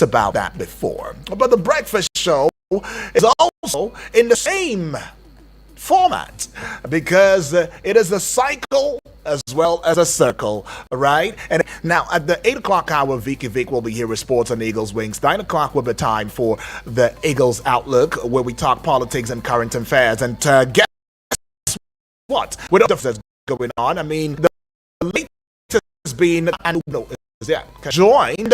about that before. But the breakfast show is also in the same format because it is a cycle as well as a circle, right? And now at the 8 o'clock hour, Vicky Vic will be here with Sports on Eagles Wings. 9 o'clock will be time for the Eagles Outlook, where we talk politics and current affairs. And guess what? With all that's going on, I mean, the latest being joined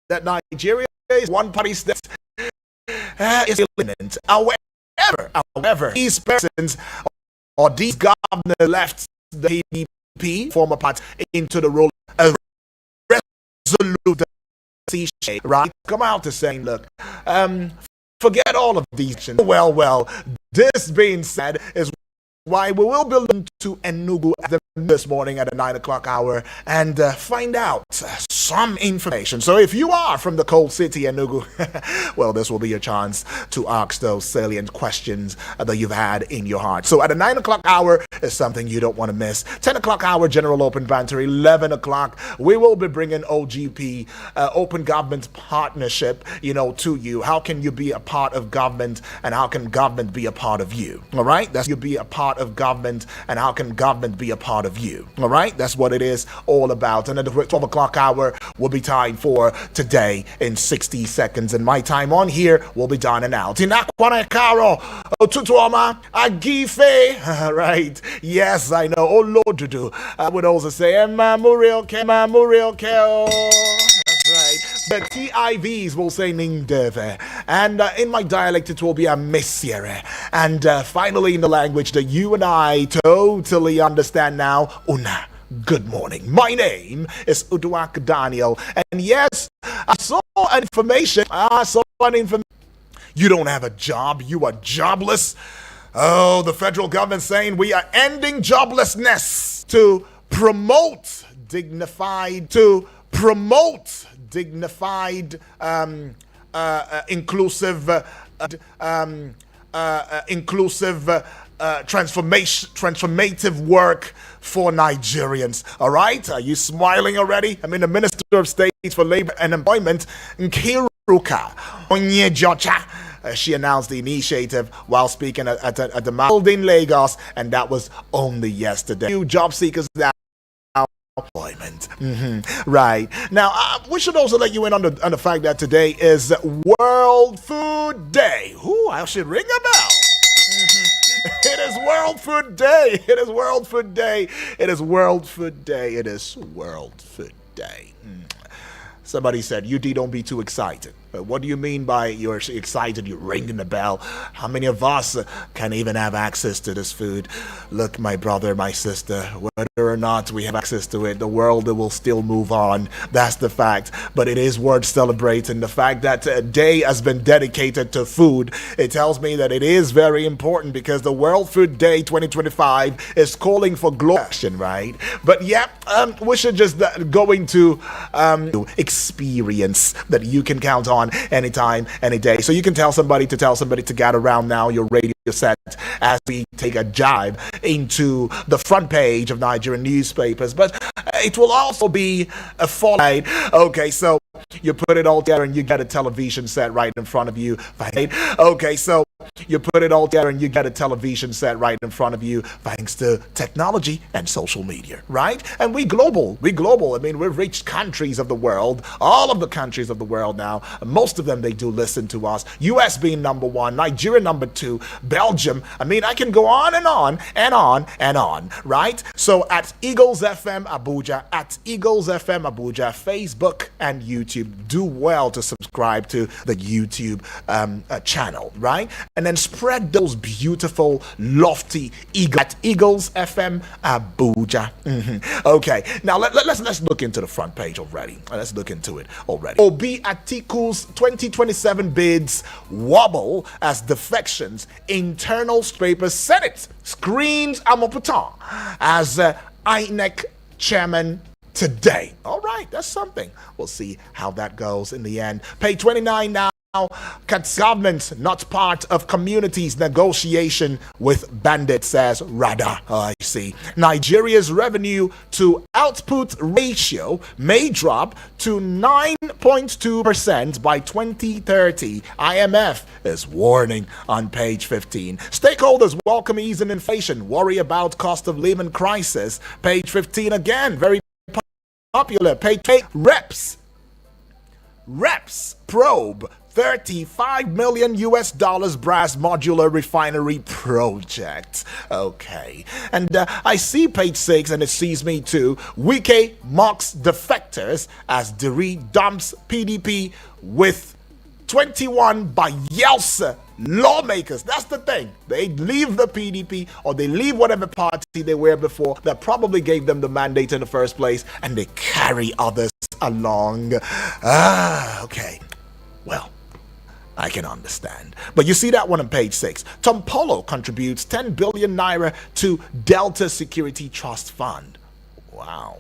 that Nigeria is one party state is imminent. However, these persons or these governors left the PDP former party into the role of resolute, right? Come out to saying, look, forget all of these. Well, this being said is why we will be looking to Enugu this morning at the 9 o'clock hour and find out some information. So if you are from the cold city, Enugu, well, this will be your chance to ask those salient questions that you've had in your heart. So at the 9 o'clock hour is something you don't want to miss. 10 o'clock hour, General Open Banter. 11 o'clock, we will be bringing OGP, Open Government Partnership, to you. How can you be a part of government and how can government be a part of you? All right? That's you be a part of government and how can government be a part of you? All right? That's what it is all about. And at the 12 o'clock hour will be time for Today in 60 Seconds. And my time on here will be done and out. Inakwane Karo, Otutuoma, Agife. Right. Yes, I know. Oh, Lord, Dudu. I would also say, Muriel Ke. That's right. The TIVs will say Ningdeve. And in my dialect, it will be a Messiere. And finally, in the language that you and I totally understand now, Una. Good morning. My name is Uduak Daniel. And yes, I saw information. You don't have a job. You are jobless. Oh, the federal government saying we are ending joblessness to promote dignified, inclusive transformative work for Nigerians. All right? Are you smiling already? I mean, the Minister of State for Labor and Employment, Nkiruka Onyejocha, she announced the initiative while speaking at the Mall in Lagos, and that was only yesterday. New job seekers now. Employment. Right. Now, we should also let you in on the fact that today is World Food Day. I should ring a bell. It is World Food Day. It is World Food Day. It is World Food Day. It is World Food Day. Somebody said, UD, don't be too excited. What do you mean by you're excited, you're ringing the bell? How many of us can even have access to this food? Look, my brother, my sister, whether or not we have access to it, the world will still move on. That's the fact. But it is worth celebrating. The fact that a day has been dedicated to food, it tells me that it is very important because the World Food Day 2025 is calling for global, right? But yeah, we should just go into experience that you can count on anytime, any day. So you can tell somebody to gather around now your radio set as we take a dive into the front page of Nigerian newspapers. But it will also be a follow. Okay, so you put it all together and you get a television set right in front of you. Okay, so you put it all together and you get a television set right in front of you thanks to technology and social media, right? And we global. I mean, we've reached countries of the world, all of the countries of the world now. Most of them, they do listen to us. US being number one, Nigeria number two, Belgium. I mean, I can go on and on and on and on, right? So at Eagles FM Abuja, Facebook and YouTube, do well to subscribe to the YouTube channel, right? And then spread those beautiful, lofty at Eagles FM Abuja. Okay, now let's look into the front page already. Let's look into it already. Obi Atiku's 2027 bids wobble as defections. Internal scrapers Senate screens Amoputan as INEC chairman today. All right, that's something. We'll see how that goes in the end. Page 29 now. government not part of communities negotiation with bandits, says Rada. I see. Nigeria's revenue to output ratio may drop to 9.2% by 2030. IMF is warning on page 15. Stakeholders welcome ease in inflation, worry about cost of living crisis. Page 15 again, very popular. Page 8, Reps probe 35 million US dollars brass modular refinery project. Okay. And I see page 6 and it sees me too. Wike mocks defectors as Diri dumps PDP with 21 Bayelsa lawmakers. That's the thing. They leave the PDP or they leave whatever party they were before that probably gave them the mandate in the first place, and they carry others along. Okay. Well, I can understand. But you see that one on page 6. Tom Polo contributes 10 billion naira to Delta Security Trust Fund. Wow.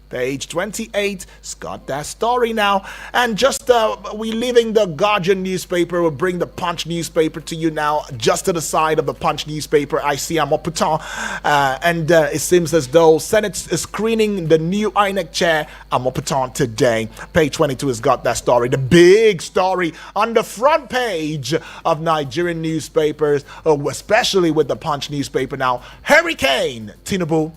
Page 28, it's got that story now. And just we leaving the Guardian newspaper, we'll bring the Punch newspaper to you now. Just to the side of the Punch newspaper, I see Amoputan. And it seems as though Senate is screening the new INEC chair, Amoputan, today. Page 22 has got that story. The big story on the front page of Nigerian newspapers, especially with the Punch newspaper now. Hurricane Tinubu,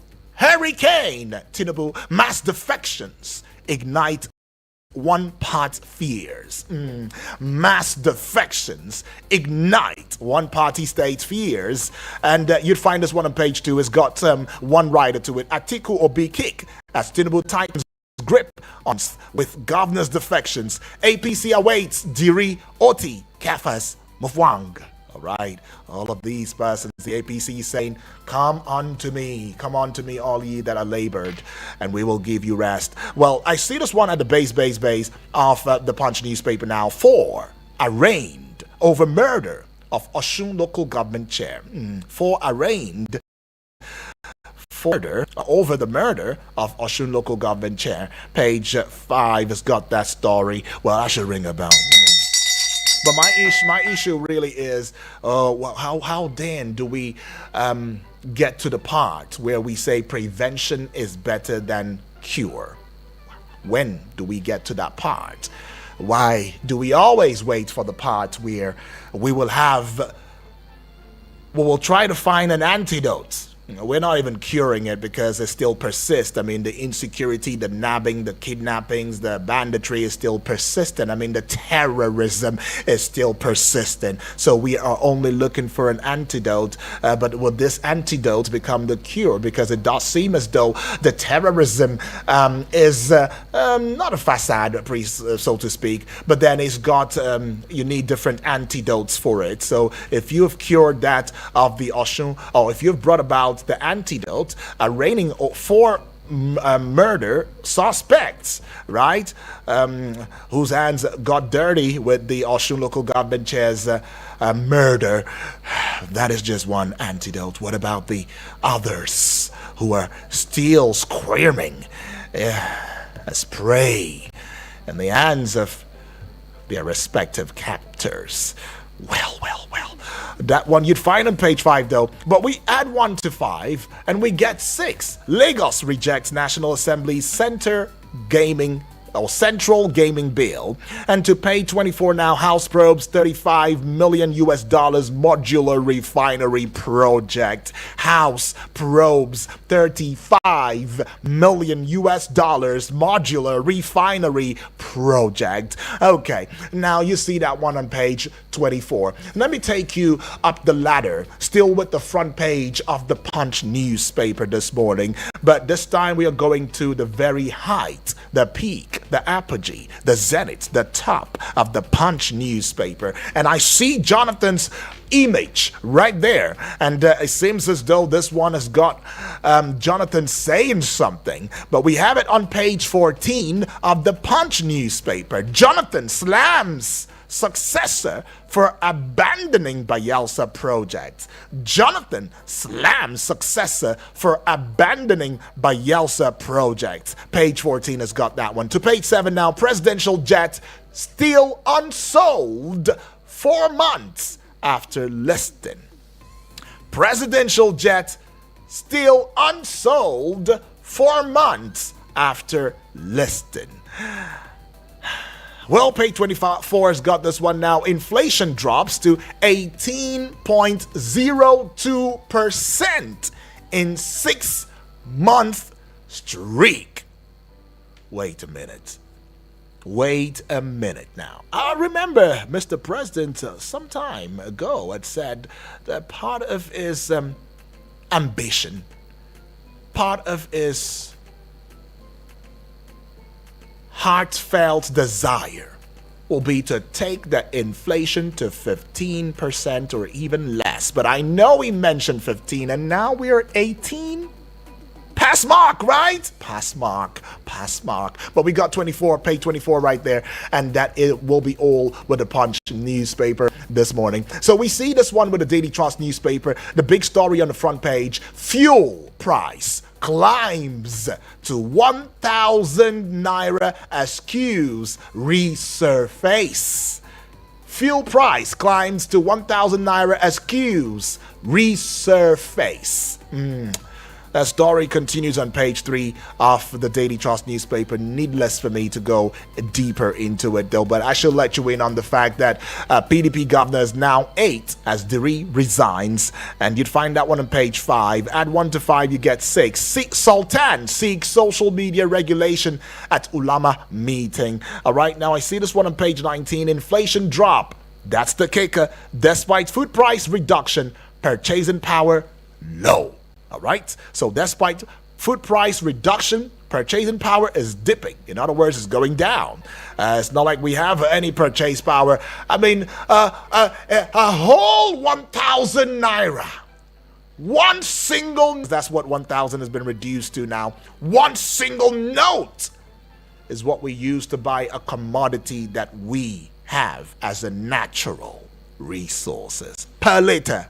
mass defections ignite one-part fears. Mass defections ignite one-party state fears. And you'd find this one on page 2. It's got one writer to it. Atiku Obi kick as Tinubu tightens grip on with governor's defections. APC awaits Diri, Oti, Kafas, Mufwang. All right, all of these persons, the APC is saying, come unto me, all ye that are labored, and we will give you rest. Well, I see this one at the base of the Punch newspaper now. 4 arraigned over murder of Osun local government chair. 4 arraigned over the murder of Osun local government chair. Page 5 has got that story. Well, I should ring a bell. But my issue really is, well, how then do we get to the part where we say prevention is better than cure? When do we get to that part? Why do we always wait for the part where we will try to find an antidote? You know, we're not even curing it because it still persists. I mean, the insecurity, the nabbing, the kidnappings, the banditry is still persistent. I mean, the terrorism is still persistent. So we are only looking for an antidote. But will this antidote become the cure? Because it does seem as though the terrorism is not a facade, so to speak, but then it's got, you need different antidotes for it. So if you have cured that of the Osun, or if you've brought about the antidote, arraigning 4 murder suspects, right? Whose hands got dirty with the Osun local government chair's murder. That is just one antidote. What about the others who are still squirming as prey in the hands of their respective captors? Well. That one you'd find on page 5 though. But we add 1 to 5 and we get 6. Lagos rejects National Assembly's Central Gaming Bill. And to page 24 now, House probes 35 million US dollars modular refinery project. House probes 35 million US dollars modular refinery project. Okay, now you see that one on page 24. Let me take you up the ladder, still with the front page of the Punch newspaper this morning, but this time we are going to the very height, the peak, the apogee, the zenith, the top of the Punch newspaper. And I see Jonathan's image right there. And it seems as though this one has got Jonathan saying something. But we have it on page 14 of the Punch newspaper. Jonathan slams successor for abandoning Bayelsa project. Jonathan slams successor for abandoning Bayelsa project. Page 14 has got that one. To page 7 now, presidential jet still unsold 4 months after listing. Presidential jet still unsold 4 months after listing. Well, page 24 has got this one now. Inflation drops to 18.02% in 6-month streak. Wait a minute now. I remember Mr. President some time ago had said that part of his ambition, part of his heartfelt desire will be to take the inflation to 15% or even less. But I know he mentioned 15 and now we're at 18. Pass mark, right? Pass mark. But we got 24, page 24 right there, and that it will be all with the Punch newspaper this morning. So we see this one with the Daily Trust newspaper. The big story on the front page: fuel price climbs to 1,000 naira as queues resurface. Fuel price climbs to 1,000 naira as queues resurface. That story continues on page 3 of the Daily Trust newspaper. Needless for me to go deeper into it though, but I should let you in on the fact that PDP governor is now 8 as Diri resigns, and you'd find that one on page 5. Add 1 to 5, you get 6. Sultan seeks social media regulation at Ulama meeting. All right, now I see this one on page 19. Inflation drop. That's the kicker. Despite food price reduction, purchasing power low. All right, so despite food price reduction, purchasing power is dipping. In other words, it's going down. It's not like we have any purchase power. I mean, a whole 1,000 naira. One single, that's what 1,000 has been reduced to now. One single note is what we use to buy a commodity that we have as a natural resources. Per liter.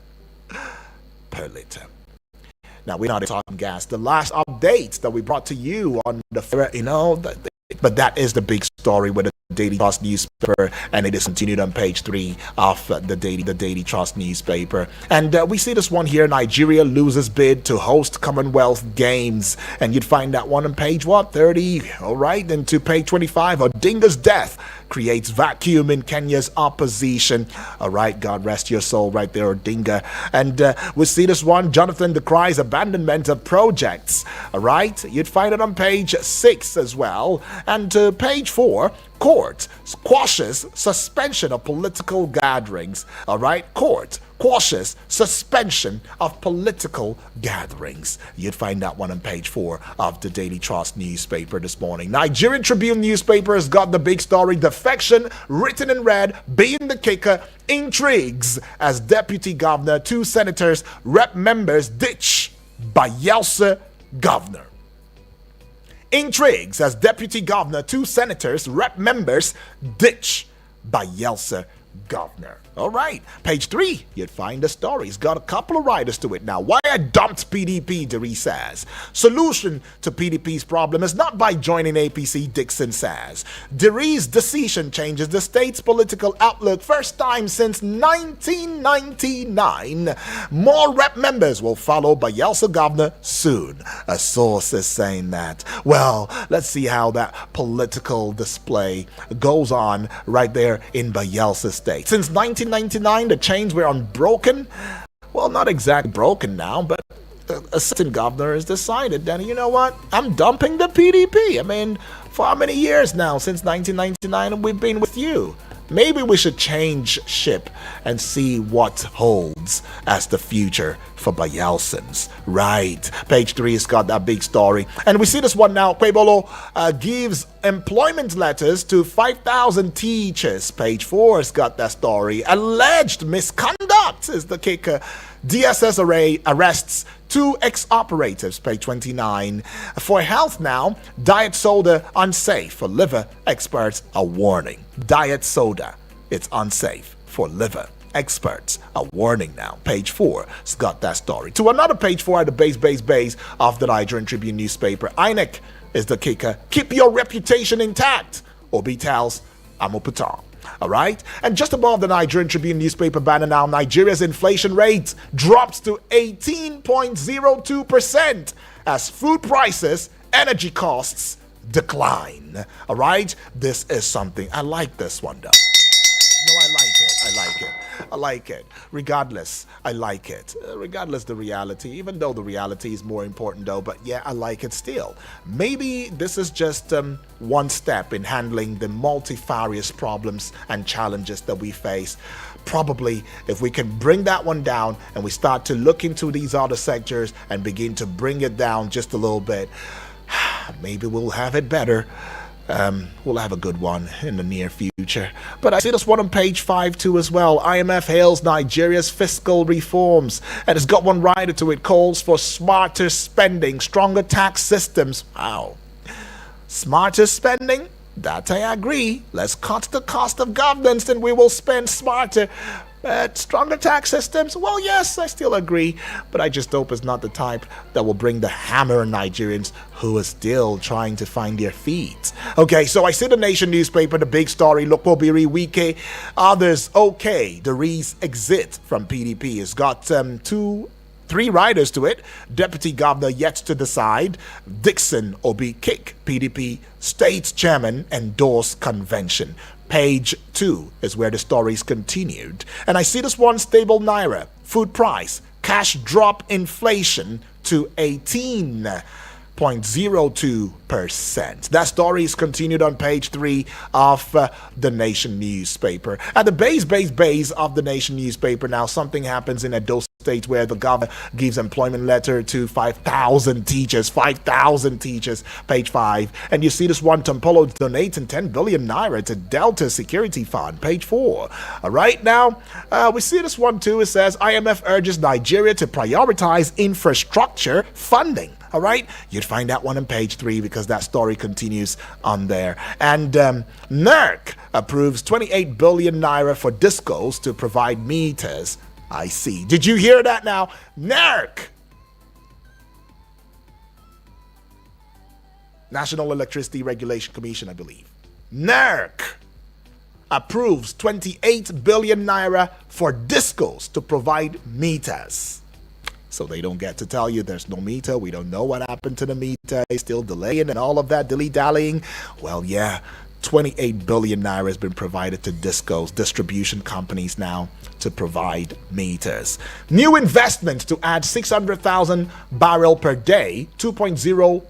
Now, we're not talking gas. The last updates that we brought to you on the, but that is the big story with the Daily Trust newspaper, and it is continued on page 3 of the Daily Trust newspaper. And we see this one here: Nigeria loses bid to host Commonwealth Games, and you'd find that one on page 30. All right, then to page 25. Odinga's death creates vacuum in Kenya's opposition. All right, God rest your soul right there, Odinga. And we see this one: Jonathan decries abandonment of projects. All right, you'd find it on page 6 as well. And to page 4, court quashes suspension of political gatherings. All right, court quashes suspension of political gatherings. You'd find that one on page 4 of the Daily Trust newspaper this morning. Nigerian Tribune newspaper has got the big story: defection written in red being the kicker. Intrigues as deputy governor, 2 senators, rep members ditch Bayelsa governor. Intrigues as deputy governor, 2 senators, rep members ditch Bayelsa governor. All right, page 3, you'd find the story. It's got a couple of writers to it now. Why I dumped PDP, Diri says. Solution to PDP's problem is not by joining APC, Dixon says. Diri's decision changes the state's political outlook first time since 1999. More rep members will follow Bayelsa governor soon. A source is saying that. Well, let's see how that political display goes on right there in Bayelsa state. Since 1999, the chains were unbroken. Well, not exactly broken now, but a certain governor has decided that, you know what, I'm dumping the PDP. I mean, for how many years now? Since 1999 we've been with you. Maybe we should change ship and see what holds as the future for Bayelsans. Right. Page 3 has got that big story. And we see this one now. Kwebolo gives employment letters to 5,000 teachers. Page 4 has got that story. Alleged misconduct is the kicker. DSS arrests 2 ex-operatives. Page 29. For health now, diet soda unsafe for liver. Experts are warning. Diet soda, it's unsafe for liver. Experts are warning now. Page 4 has got that story. To another page 4 at the base of the Nigerian Tribune newspaper. INEC is the kicker. Keep your reputation intact. Obi tells Amuputa. All right. And just above the Nigerian Tribune newspaper banner now, Nigeria's inflation rate drops to 18.02% as food prices, energy costs decline. All right. This is something. I like this one, though. No, I like it. I like it. I like it. Regardless, I like it. Regardless the reality, even though the reality is more important though, but yeah, I like it still. Maybe this is just one step in handling the multifarious problems and challenges that we face. Probably if we can bring that one down and we start to look into these other sectors and begin to bring it down just a little bit, maybe we'll have it better. We'll have a good one in the near future. But I see this one on page 5 too as well. IMF hails Nigeria's fiscal reforms. And it's got one rider to it. Calls for smarter spending, stronger tax systems. Wow. Smarter spending? That I agree. Let's cut the cost of governance and we will spend smarter. But stronger tax systems? Well, yes, I still agree. But I just hope it's not the type that will bring the hammer on Nigerians who are still trying to find their feet. Okay, so I see the Nation newspaper, the big story, Lokpobiri Wike, others okay. The Rees exit from PDP. It's got three riders to it. Deputy Governor yet to decide. Dickson Obi Kick, PDP State Chairman, endorsed convention. Page 2 is where the story is continued. And I see this one, stable Naira, food price, cash drop inflation to 18.02%. That story is continued on page 3 of the Nation newspaper. At the base of the Nation newspaper now, something happens in Edo State where the governor gives employment letter to 5,000 teachers, page 5. And you see this one, Tompolo donating 10 billion naira to Delta Security Fund, page 4. All right, now we see this one too. It says IMF urges Nigeria to prioritize infrastructure funding. All right, you'd find that one on page 3 because that story continues on there. And NERC approves 28 billion naira for discos to provide meters. I see. Did you hear that now? NERC, National Electricity Regulation Commission, I believe. NERC approves 28 billion naira for discos to provide meters. So they don't get to tell you there's no meter. We don't know what happened to the meter. They still delaying and all of that dilly-dallying. Well, yeah, 28 billion naira has been provided to discos, distribution companies now, to provide meters. New investment to add 600,000 barrel per day, 2.0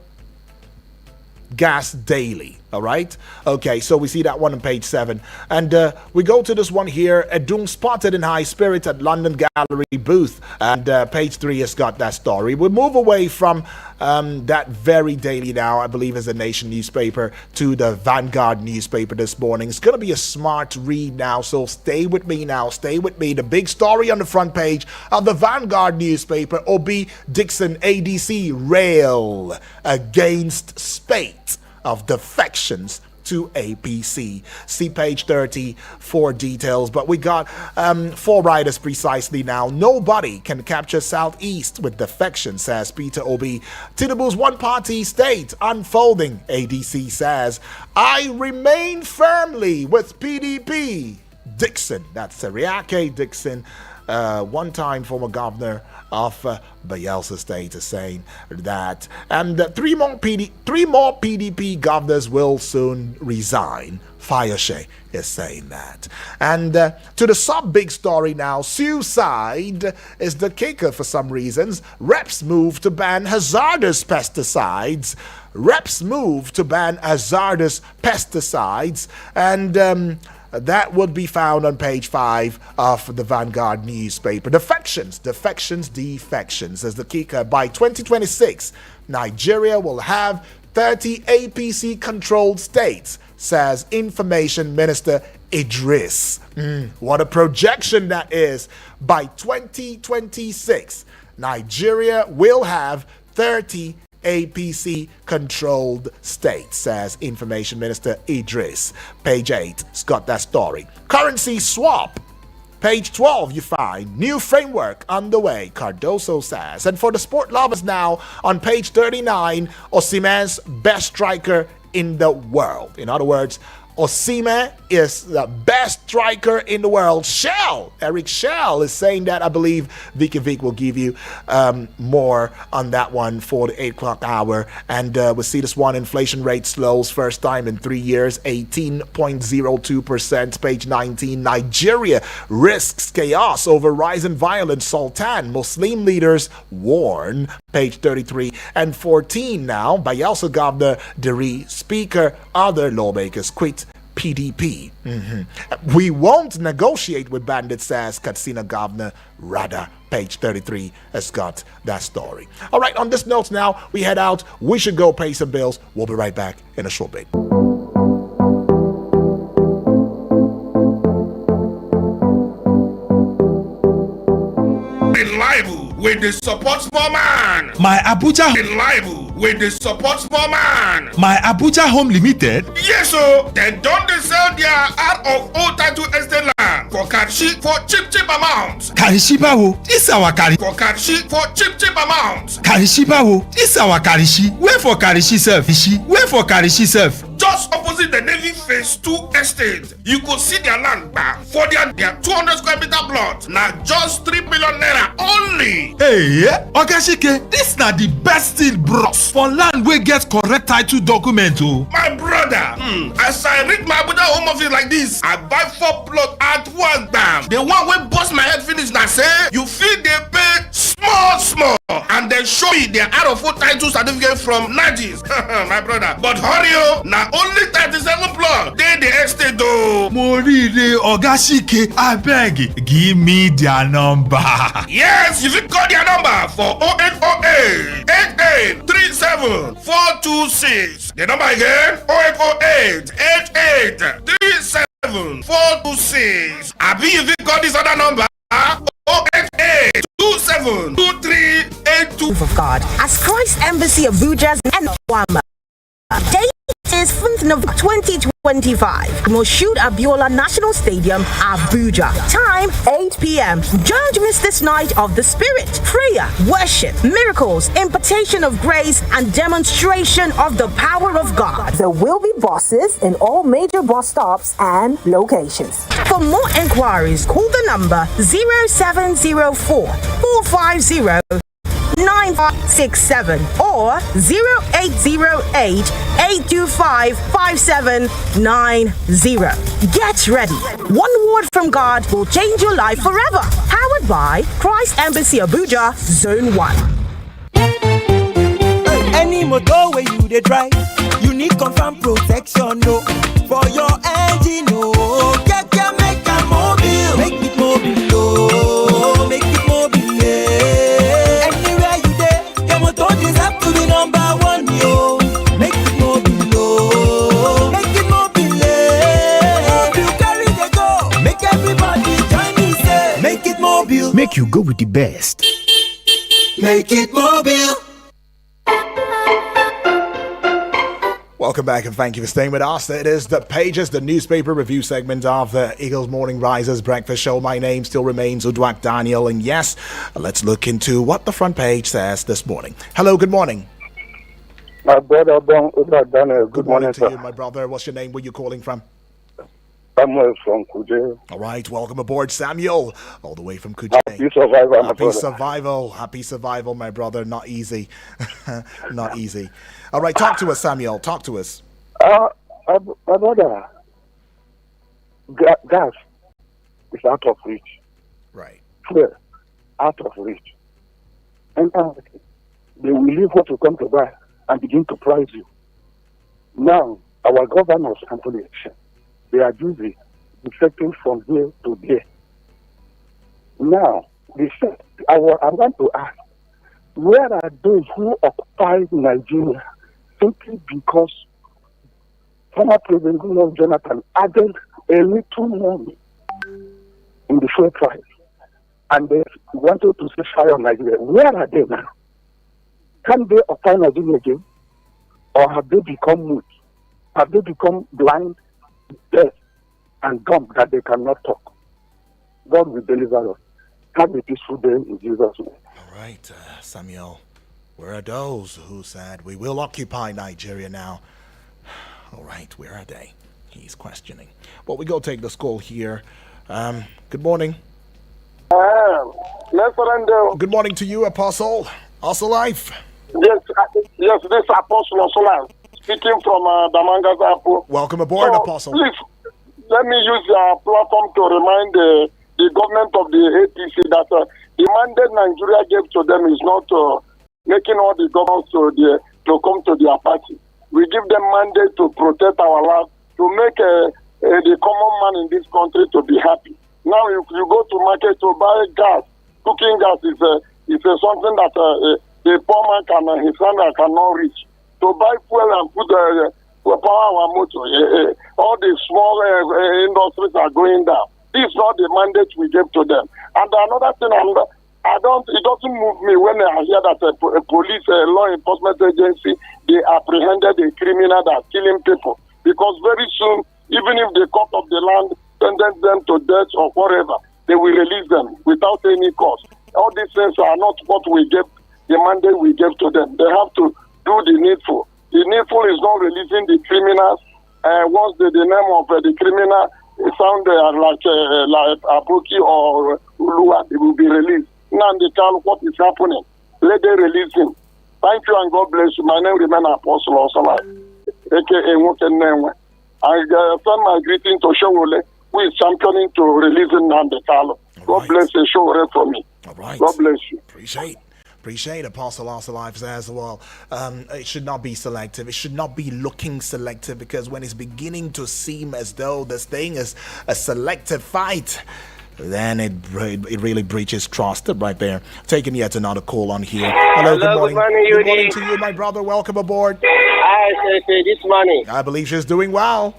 gas daily. All right. Okay, so we see that one on page 7. And we go to this one here. Edung spotted in high spirit at London Gallery booth. And page 3 has got that story. We move away from that very daily now, I believe is the Nation newspaper, to the Vanguard newspaper this morning. It's going to be a smart read now, so stay with me now. Stay with me. The big story on the front page of the Vanguard newspaper, Obi Dickson ADC rail against spate of defections to APC. See page 30 for details. But we got 4 riders precisely now. Nobody can capture Southeast with defection, says Peter Obi. Tinubu's one-party state unfolding, ADC says. I remain firmly with PDP. Dickson, that's Seriake Dickson, one-time former governor of Bayelsa State, is saying that. And 3 more PDP governors will soon resign. Fayose is saying that. And to the sub-big story now, suicide is the kicker for some reasons. Reps move to ban hazardous pesticides. And that would be found on page 5 of the Vanguard newspaper. Defections as the kicker. By 2026, Nigeria will have 30 APC-controlled states, says Information Minister Idris. What a projection that is. By 2026, Nigeria will have 30 APC-controlled states, says Information Minister Idris. Page 8, it's got that story. Currency swap. Page 12, you find new framework underway, Cardoso says. And for the sport lovers now, on page 39, Osimhen's best striker in the world. In other words, Osimhen is the best striker in the world. Eric Shell is saying that. I believe Vicky Vic will give you more on that one for the 8 o'clock hour. And we'll see this one. Inflation rate slows first time in 3 years, 18.02%. Page 19. Nigeria risks chaos over rising violence. Sultan. Muslim leaders warn. Page 33 and 14 now. Bayelsa Governor Deri. Speaker. Other lawmakers quit PDP. We won't negotiate with bandits, says Katsina Governor Rada. Page 33 has got that story. All right, on this note now, we head out. We should go pay some bills. We'll be right back in a short bit. Reliable with the support small man. My Abuja. Reliable with the support small man. My Abuja Home Limited. Yes, so they don't sell their out of old title estate land for Karishi for cheap amounts. Karishi bawo, this our Karishi. For Karishi for cheap amounts. Karishi bawo, this our Karishi. Where for Karishi self? Where for Karishi self? Just opposite the Navy Phase 2 estate, you could see their land back for their 200 square meter plot. Now just 3 million naira only. Hey, Okashike, this na the best deal, bros. For land we get correct title document, oh. My brother, as I read my Abuja home office like this, I buy 4 plots at one time. The one wey bust my head finish na say you fit dey pay small, and then show me their out of full title certificate from 90s. My brother, but hurry oh, na only 37 plots dey the estate though. Morire Ogashike, abeg, give me their number. Yes, you fit call their number for 0808 8837 426. The number again, 0808 8837 426. Abi you fit call this other number, 088 27 2382. Of God as Christ Embassy Abuja's and Wama. Date is 5th November 2025. Moshood Abiola National Stadium, Abuja. Time 8 p.m. Don't miss this night of the Spirit. Prayer, worship, miracles, impartation of grace, and demonstration of the power of God. There will be buses in all major bus stops and locations. For more enquiries, call the number 0704 450 9567 or 0808 825 5790. Get ready. One word from God will change your life forever. Powered by Christ Embassy Abuja, Zone 1. Any motor where you dey drive, you need confirm protection, no. For your engine, no. Make a mobile, make it mobile, no. Make it mobile, yeah. Anywhere you dey, your motor deserve to be number one, yo. Make it mobile, no. Make it mobile, yeah. You carry the go, make everybody join me, say. Make it mobile. Make you go with the best. Make it mobile. Welcome back and thank you for staying with us. It is the Pages, the newspaper review segment of the Eagles Morning Risers Breakfast Show. My name still remains Udwak Daniel, and yes, let's look into what the front page says this morning. Hello, good morning. My brother, Udwak Daniel. Good morning to you, my brother. What's your name? Where you calling from? Samuel from Kuje. All right, welcome aboard, Samuel, all the way from Kuje. Happy survival, Happy survival, my brother. Not easy. Not easy. All right, talk to us, Samuel. Talk to us. My brother, gas is out of reach. Right. Fuel, out of reach. And they will leave what you come to buy and begin to price you. Now, our governors and politicians, they are busy defecting from here to there. Now, I want to ask, where are those who occupy Nigeria simply because former President Goodluck Jonathan added a little money in the fuel price and they wanted to set fire on Nigeria? Where are they now? Can they occupy Nigeria again? Or have they become mute? Have they become blind, deaf, and dumb that they cannot talk? God will deliver us. Have a peaceful day in Jesus' name. All right, Samuel. Where are those who said we will occupy Nigeria now? All right, where are they? He's questioning. Well, we go take the call here. Good morning. Good morning to you, Apostle. Also life. Yes, this Apostle also speaking from Damanga's Apple. Welcome aboard, Apostle. Please, let me use your platform to remind the government of the APC that the mandate Nigeria gave to them is not making all the governments to come to their party. We give them mandate to protect our land, to make the common man in this country to be happy. Now, if you go to market to buy gas, cooking gas is something that the poor man his family cannot reach. To buy fuel and put power our motor, all the small industries are going down. This is not the mandate we gave to them. And another thing, it doesn't move me when I hear that a police, law enforcement agency, they apprehended a criminal that's killing people. Because very soon, even if the court of the land sentence them to death or whatever, they will release them without any cost. All these things are not what we gave, the mandate we gave to them. They have to do the needful. The needful is not releasing the criminals. Once the name of the criminal sound like Abuki or Ulua, they will be released. Now they tell what is happening. Let them release him. Thank you and God bless you. My name remains Apostle Osama, aka Nwokenenwe. I send my greeting to Showole, who is championing to release Nnamdi Kanu. God bless you, Showole, for me. All right. God bless you. Appreciate Apostle also life as well. It should not be selective. It should not be looking selective, because when it's beginning to seem as though this thing is a selective fight, then it really breaches trust right there. Taking yet another call on here. Hello, good morning. Good morning to you, my brother. Welcome aboard. Hi, this morning. I believe she's doing well.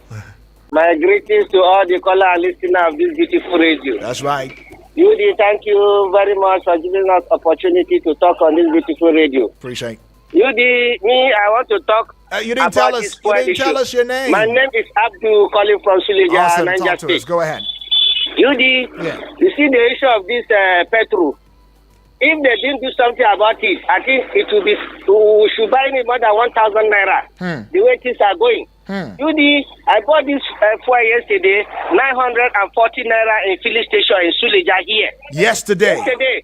My greetings to all the caller and listener of this beautiful radio. That's right. Yudi, thank you very much for giving us opportunity to talk on this beautiful radio. Appreciate. Yudi, I want to talk. You didn't tell us. You didn't tell us your name. My name is Abdul, calling from Suleja, awesome. Niger Talk to State. us. Go ahead. Yudi, you see the issue of this petrol. If they didn't do something about it, I think it will be, we should buy it more than 1,000 naira. The way things are going. Yudi, I bought this fuel yesterday, 940 naira in filling station in Suleja here. Yesterday, Yudi.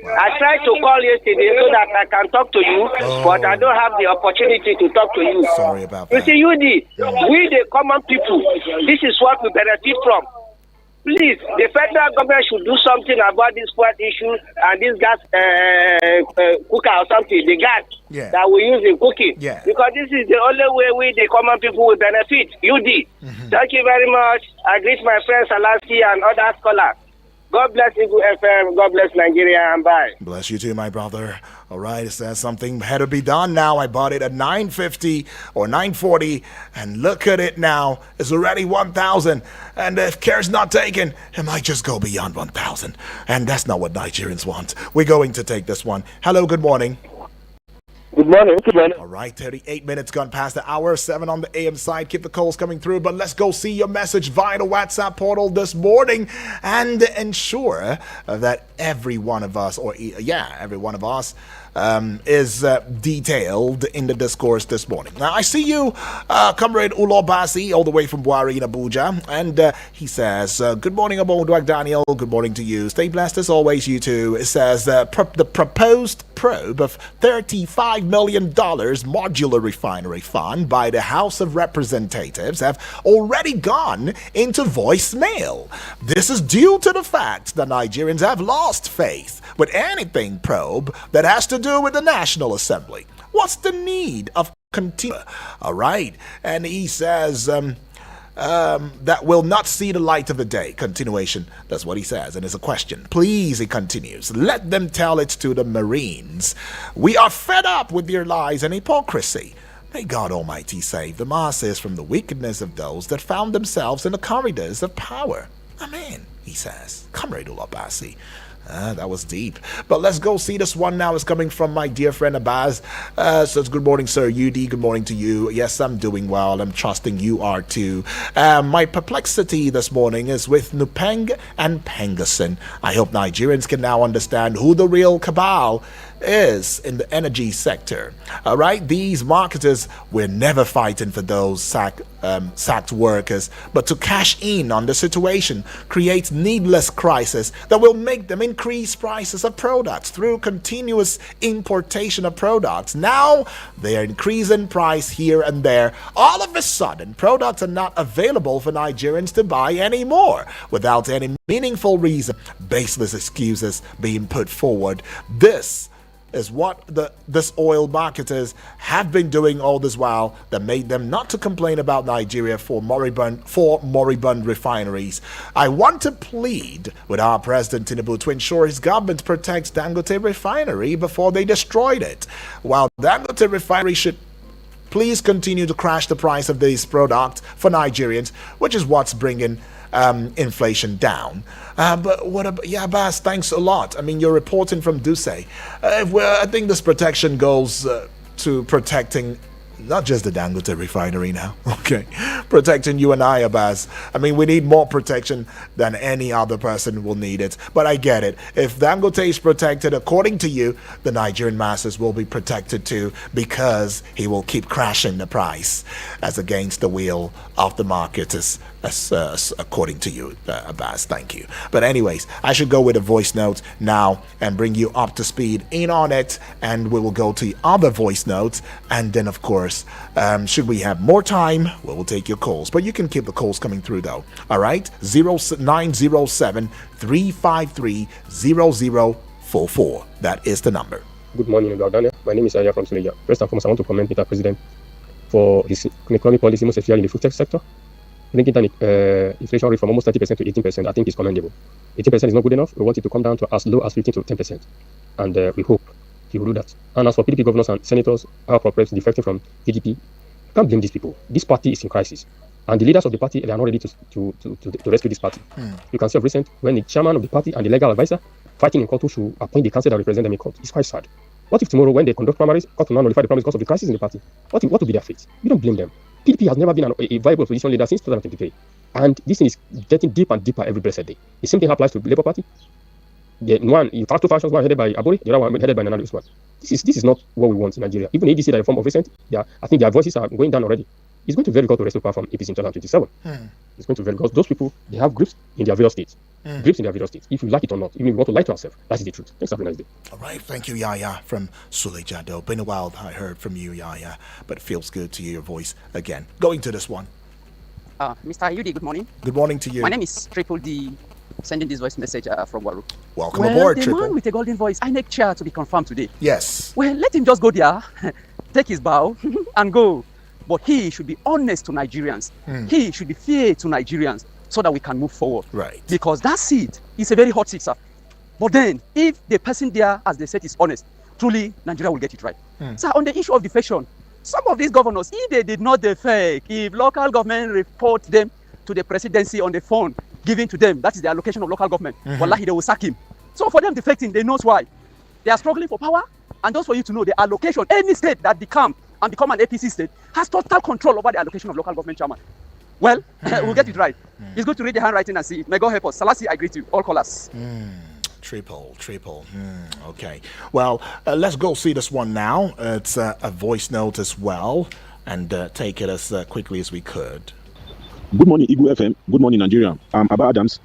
I tried to call yesterday so that I can talk to you, but I don't have the opportunity to talk to you. Sorry about that. You see, Yudi, we the common people, this is what we benefit from. Please, the federal government should do something about this fuel issue and this gas cooker or something, the gas that we use in cooking. Because this is the only way we, the common people, will benefit. UD. Thank you very much. I greet my friends Alaski and other scholars. God bless Eagle FM. God bless Nigeria, and bye. Bless you too, my brother. All right, it says something had to be done now. I bought it at 950 or 940, and look at it now. It's already 1,000, and if care's not taken, it might just go beyond 1,000, and that's not what Nigerians want. We're going to take this one. Hello, good morning. Good morning. All right, 38 minutes gone past the hour, 7 on the AM side. Keep the calls coming through, but let's go see your message via the WhatsApp portal this morning and ensure that every one of us, every one of us is detailed in the discourse this morning. Now, I see you, Comrade Ulobasi, all the way from Buari in Abuja, and he says, good morning, Abodwak Daniel. Good morning to you. Stay blessed as always, you two. It says, the proposed probe of $35 million modular refinery fund by the House of Representatives have already gone into voicemail. This is due to the fact that Nigerians have lost faith with anything probe that has to do with the National Assembly. What's the need of continue? All right. And he says that will not see the light of the day. Continuation. That's what he says. And it's a question. Please, he continues, let them tell it to the Marines. We are fed up with their lies and hypocrisy. May God Almighty save the masses from the wickedness of those that found themselves in the corridors of power. Amen, he says. Comrade Ulabasi. That was deep. But let's go see this one now. Is coming from my dear friend Abaz. Says, good morning, sir. UD, good morning to you. Yes, I'm doing well. I'm trusting you are too. My perplexity this morning is with Nupeng and Pengason. I hope Nigerians can now understand who the real cabal is in the energy sector. All right, these marketers were never fighting for those sacked workers, but to cash in on the situation creates needless crisis that will make them increase prices of products through continuous importation of products. Now they are increasing price here and there. All of a sudden, products are not available for Nigerians to buy anymore without any meaningful reason. Baseless excuses being put forward. This is what this oil marketers have been doing all this while that made them not to complain about Nigeria for moribund refineries. I want to plead with our President Tinubu to ensure his government protects Dangote refinery before they destroyed it. While Dangote refinery should please continue to crash the price of these products for Nigerians, which is what's bringing inflation down. But what about, yeah, Bas, thanks a lot. I mean, you're reporting from Duse. Well, I think this protection goes to protecting not just the Dangote refinery now, okay? Protecting you and I, Abbas. I mean, we need more protection than any other person will need it. But I get it. If Dangote is protected, according to you, the Nigerian masses will be protected too, because he will keep crashing the price as against the will of the marketers, according to you, Abbas. Thank you. But anyways, I should go with a voice note now and bring you up to speed in on it, and we will go to other voice notes, and then of course, should we have more time, we will take your calls. But you can keep the calls coming through though. All right, 0907 353 0044. That is the number. Good morning, Daniel. My name is Aya from Suleja. First and foremost, I want to commend Mr. President for his economic policy, most especially in the food tech sector. Bringing down inflation rate from almost 30% to 18%, I think is commendable. 18% is not good enough. We want it to come down to as low as 15 to 10%. And we hope he will do that. And as for PDP governors and senators, our corporates defecting from PDP, you can't blame these people. This party is in crisis. And the leaders of the party, they are not ready to rescue this party. You can see of recent, when the chairman of the party and the legal advisor fighting in court to appoint the council that represent them in court. It's quite sad. What if tomorrow, when they conduct primaries, court will not nullify the primaries because of the crisis in the party? What will be their fate? You don't blame them. PDP has never been a viable opposition leader since 2023. And this thing is getting deeper and deeper every blessed day. The same thing applies to the Labour Party. The one, in fact, two factions, one headed by Abori, the other one headed by Nana Usman. This is not what we want in Nigeria. Even ADC that reform of recent, I think their voices are going down already. It's going to be very difficult to restore power from APC in 2027. It's going to be very difficult. Those people, they have grips in their various states. Grips in their various states. If you like it or not, even if you want to lie to ourselves, that is the truth. Thanks, have a nice day. All right, thank you, Yaya from Suleja. Though been a while I heard from you, Yaya, but it feels good to hear your voice again. Going to this one. Mr. Yudi, good morning. Good morning to you. My name is Triple D, sending this voice message from Waru. Welcome aboard, the Triple. Man with a golden voice, I make chair to be confirmed today. Yes. Well, let him just go there, take his bow, and go. But he should be honest to Nigerians. He should be fair to Nigerians so that we can move forward. Right. Because that seat is a very hot seat, sir. But then, if the person there, as they said, is honest, truly, Nigeria will get it right. So on the issue of defection, some of these governors, if they did not defect, if local government report them to the presidency on the phone given to them, that is the allocation of local government, wallahi, they will sack him. So for them defecting, they know why. They are struggling for power, and just for you to know, the allocation, any state that become an APC state has total control over the allocation of local government chairman. Well, we'll get it right. It's good to read the handwriting and see it. May God help us. Salasi, I greet you. All callers. Triple. Okay. Well, let's go see this one now. It's a voice note as well, and take it as quickly as we could. Good morning, Igu FM. Good morning, Nigeria. I'm Abba Adams,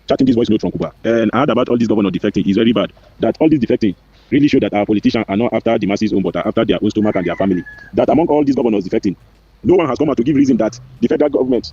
chatting this voice note from Cuba. And I heard about all these governors defecting. It's very bad. That all this defecting really show that our politicians are not after the masses' own, but are after their own stomach and their family. That among all these governors defecting, no one has come out to give reason that the federal government,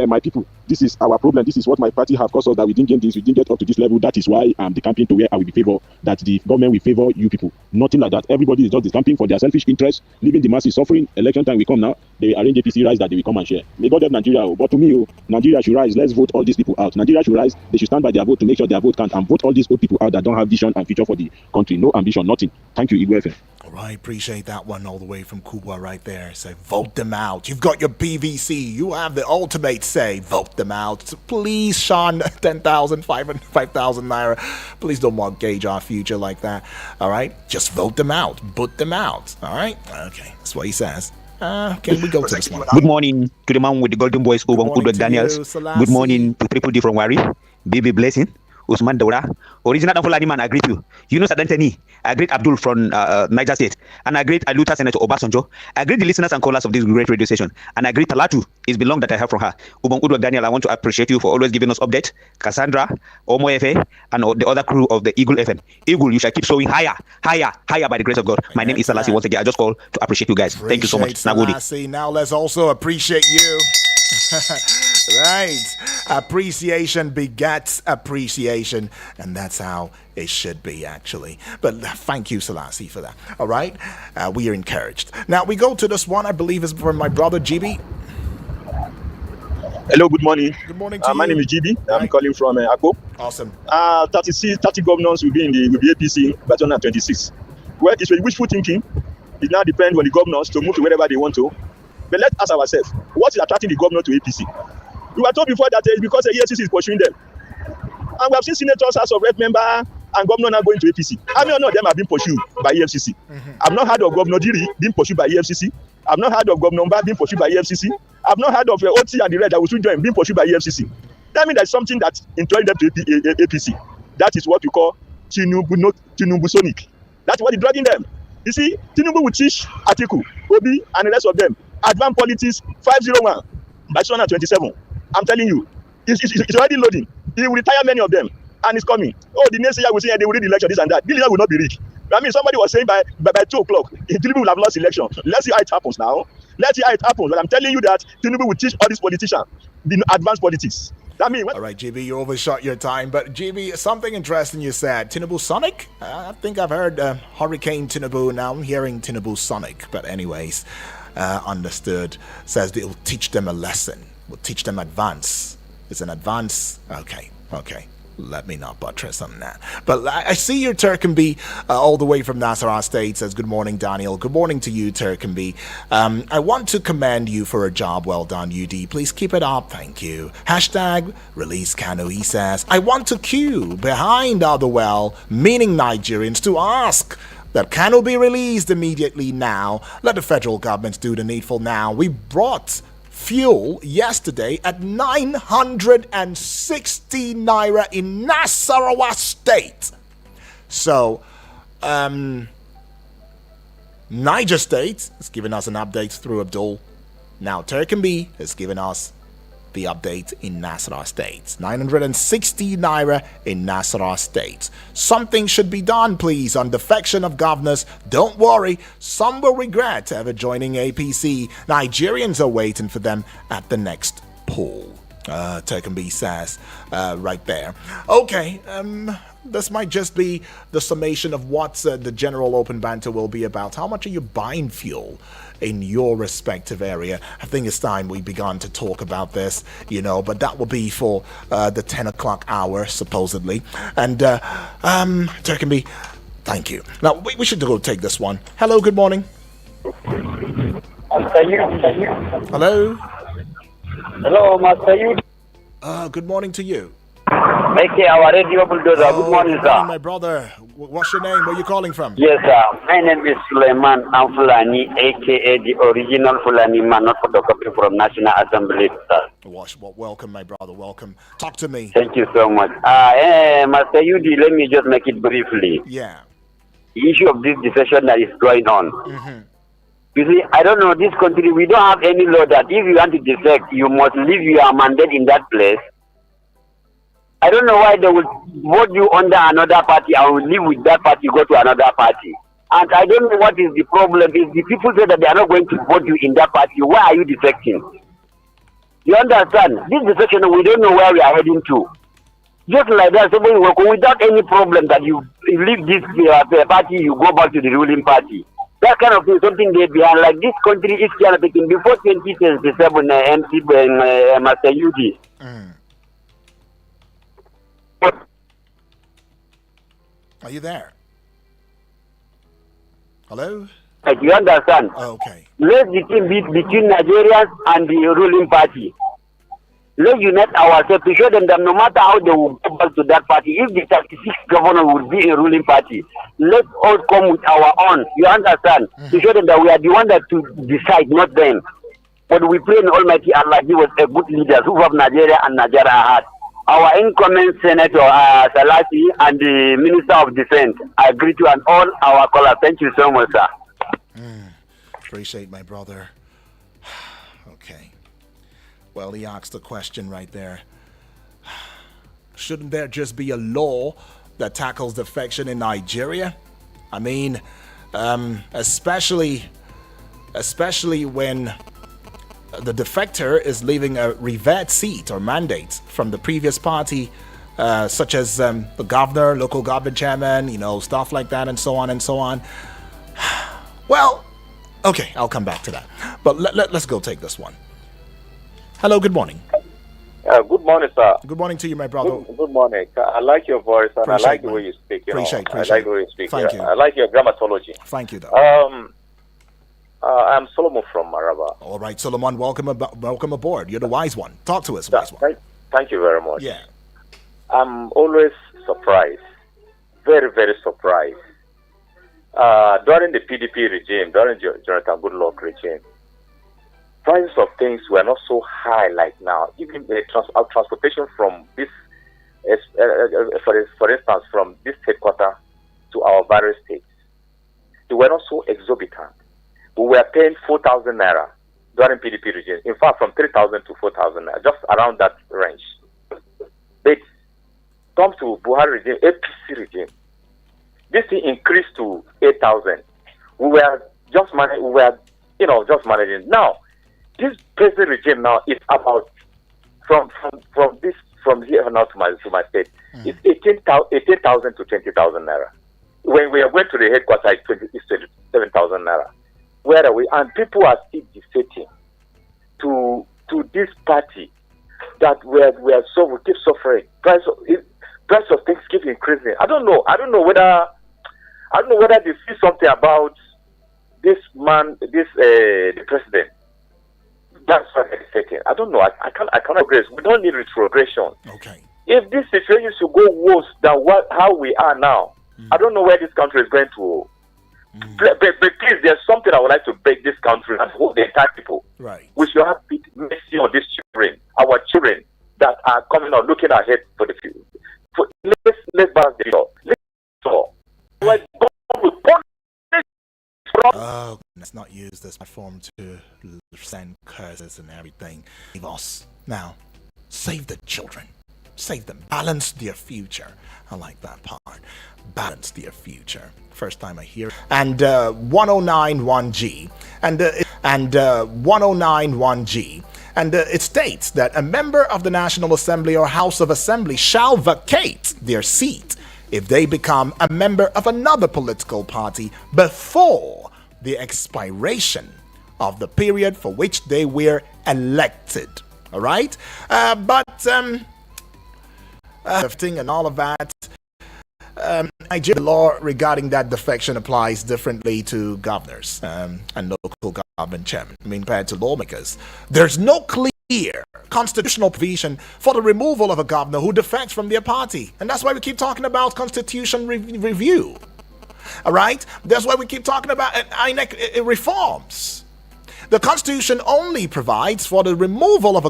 my people, this is our problem. This is what my party have caused us, that we didn't get this, we didn't get up to this level. That is why I'm decamping to where I will be favor, that the government will favor you people. Nothing like that. Everybody is just decamping for their selfish interests, leaving the masses suffering. Election time will come now. They arrange APC rise that they will come and share. May God help Nigeria. But to me, Nigeria should rise. Let's vote all these people out. Nigeria should rise. They should stand by their vote to make sure their vote count, and vote all these old people out that don't have vision and future for the country. No ambition, nothing. Thank you, Igu FM. All right, appreciate that one all the way from Cuba right there. Say, vote them out. You've got your PVC. You have the ultimate say. Vote them out. So please, Sean, 10,000, 5,000 naira. Please don't mortgage our future like that. All right? Just vote them out. Put them out. All right? Okay, that's what he says. Can we go to this one? Good morning to the man with the golden voice, Daniel. Good morning to Triple D from Wari. Baby Blessing. Usman Daura, original Fulani man, I greet you. Yunus Adantani, I greet Abdul from Niger State, and I greet Aluta Senator Obasanjo. I greet the listeners and callers of this great radio station, and I greet Talatu. It's been long that I heard from her. Ubong Udwak Daniel, I want to appreciate you for always giving us update. Cassandra, Omo FA, and the other crew of the Eagle FM. Eagle, you shall keep showing higher by the grace of God. My name is Salasi. Once again, I just call to appreciate you guys. Thank you so much. Salasi. Now let's also appreciate you. Right. Appreciation begets appreciation, and that's how it should be, actually. But thank you, Salasi, for that. All right. We are encouraged. Now we go to this one, I believe is from my brother GB. Hello, good morning. Good morning to you. My name is GB. I'm calling from Akko. Awesome. 30 governors will be in the APC by 2026. Well, it's wishful thinking. It now depends on the governors to move to wherever they want to. But let's ask ourselves, what is attracting the governor to APC? We were told before that it's because the EFCC is pursuing them. And we have seen senators, House of Rep member, and governor now going to APC. How many of them have been pursued by EFCC? I've not heard of Governor Diri being pursued by EFCC. I've not heard of Governor Mba being pursued by EFCC. I've not heard of OT and the red that will soon join being pursued by EFCC. That means there's something that entering them to APC. That is what we call Tinubu Sonic. That's what is dragging them. You see, Tinubu will teach Atiku, Obi, and the rest of them advanced politics 501 by 2027. I'm telling you, it's already loading. He will retire many of them, and it's coming. Oh, the next year will say they will read the election, this and that. This year will not be rigged. I mean, somebody was saying by 2 o'clock, Tinubu will have lost election. Let's see how it happens now. Let's see how it happens. But I'm telling you that Tinubu will teach all these politicians the advanced politics. That means all right, GB, you overshot your time. But GB, something interesting you said. Tinubu Sonic? I think I've heard Hurricane Tinubu. Now I'm hearing Tinubu Sonic. But anyways, understood. Says it will teach them a lesson. Will teach them advance. It's an advance. Okay. Let me not buttress on that. But I see your Turkenby all the way from Nasarawa State. Says, good morning, Daniel. Good morning to you, Turkenby. I want to commend you for a job well done, UD. Please keep it up. Thank you. Hashtag release Kanu. He says, I want to queue behind Otherwell, meaning Nigerians, to ask that Kanu be released immediately now. Let the federal government do the needful now. We brought fuel yesterday at 960 naira in Nasarawa State. So, Niger State has given us an update through Abdul. Now, Turkenby has given us the update in Nasarawa State. 960 naira in Nasarawa State. Something should be done, please, on defection of governors. Don't worry, some will regret ever joining APC. Nigerians are waiting for them at the next poll. Turkenby says right there. Okay, this might just be the summation of what the general open banter will be about. How much are you buying fuel in your respective area? I think it's time we began to talk about this, but that will be for the 10 o'clock hour, supposedly. And Turkenby, thank you. Now, we should go take this one. Hello, good morning. Hello? Hello, Master Yudi. Good morning to you. Okay, our radio bulldozer. Good morning, sir. Morning, my brother. What's your name? Where are you calling from? Yes, sir. My name is Suleiman Amfulani, aka the original Fulani man, not photocopy from National Assembly, sir. Welcome, my brother. Welcome. Talk to me. Thank you so much. Master Yudi, let me just make it briefly. Yeah. The issue of this defection that is going on. Mm-hmm. You see, I don't know, this country, we don't have any law that if you want to defect, you must leave your mandate in that place. I don't know why they will vote you under another party and will live with that party, go to another party. And I don't know what is the problem. If the people say that they are not going to vote you in that party, why are you defecting? You understand? This defection, we don't know where we are heading to. Just like that, somebody will go without any problem that you leave this party, you go back to the ruling party. That kind of thing, something they behind. Like this country is kind of taking before 2027 MC Master UD. Are you there? Hello? You understand? Okay. Let's be between Nigerians and the ruling party. Let's unite ourselves to show them that no matter how they will go back to that party, if the 36 governor would be a ruling party, let's all come with our own. You understand? To show them that we are the one that to decide, not them. But we pray in Almighty Allah, He was a good leader who have Nigeria and Nigeria heart. our incoming Senator Salati and the Minister of Defense. I greet you and all our callers. Thank you so much, sir. Appreciate my brother. Okay. Well, he asked the question right there. Shouldn't there just be a law that tackles defection in Nigeria? I mean, especially when the defector is leaving a revert seat or mandate from the previous party, such as the governor, local government chairman, stuff like that, and so on and so on. Well, okay, I'll come back to that. But let's go take this one. Hello, good morning. Good morning, sir. Good morning to you, my brother. Good morning. I like your voice and Appreciate I like the way you speak. I like the way you speak. Thank you. I like your grammatology. Thank you, though. I'm Solomon from Maraba. All right, Solomon, welcome aboard. You're the wise one. Talk to us, wise one. Thank you very much. Yeah. I'm always surprised, very, very surprised. During the PDP regime, during Jonathan Goodluck regime, prices of things were not so high like now. Even the transportation from this, for instance, from this headquarters to our various states, they were not so exorbitant. We were paying 4,000 naira during PDP regime. In fact, from 3,000 to 4,000 naira, just around that range. But come to Buhari regime, APC regime, this thing increased to 8,000. We were just managing. Now, this present regime now is about from here now to my state. It's 18,000 to 20,000 naira. When we are going to the headquarters, it's 27,000 naira. Where are we? And people are still dictating to this party that we keep suffering. Price of things keep increasing. I don't know whether they see something about this man, the president. That's what they're saying. I don't know. I cannot agree. We don't need retrogression. Okay. If this situation should go worse than how we are now, I don't know where this country is going to. But please, there's something I would like to beg this country and hold the entire people. Right. We should have mercy on these children, our children that are coming out, looking ahead for the future. Let's balance the law. Let's not use this platform to send curses and everything. Save us. Now, save the children. Save them. Balance their future. I like that part. Balance their future. First time I hear it. And 1091G. And 1091G. And it states that a member of the National Assembly or House of Assembly shall vacate their seat if they become a member of another political party before the expiration of the period for which they were elected. All right? And all of that. Nigeria law regarding that defection applies differently to governors and local government chairmen, compared to lawmakers. There's no clear constitutional provision for the removal of a governor who defects from their party. And that's why we keep talking about constitution review. All right? That's why we keep talking about INEC reforms. The Constitution only provides for the removal of a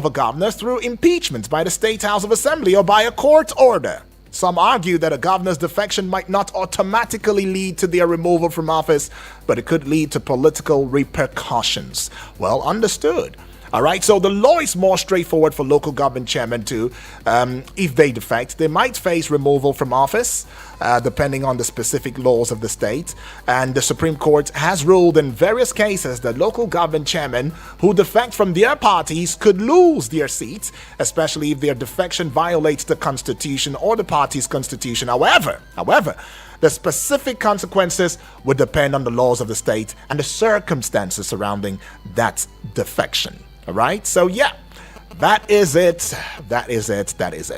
governor through impeachment by the State House of Assembly or by a court order. Some argue that a governor's defection might not automatically lead to their removal from office, but it could lead to political repercussions. Well understood. All right, so the law is more straightforward for local government chairmen too. If they defect, they might face removal from office, depending on the specific laws of the state. And the Supreme Court has ruled in various cases that local government chairmen who defect from their parties could lose their seats, especially if their defection violates the Constitution or the party's Constitution. However, the specific consequences would depend on the laws of the state and the circumstances surrounding that defection. All right, so yeah, that is it.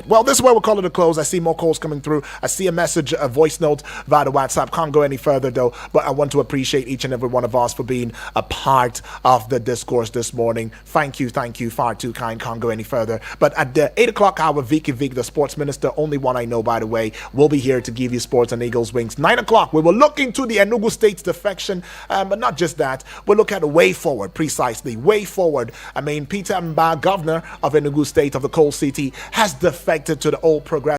Well, this is where we'll call it a close. I see more calls coming through. I see a message, a voice note via the WhatsApp. Can't go any further though, but I want to appreciate each and every one of us for being a part of the discourse this morning. Thank you. Far too kind. Can't go any further. But at the 8 o'clock hour, Vicky Vig, the sports minister, only one I know, by the way, will be here to give you sports on Eagles Wings. 9 o'clock, we will look into the Enugu State's defection, but not just that. We'll look at a way forward, precisely. Way forward. I mean, Peter Mba, governor, of Enugu State of the Coal City has defected to the All Progressive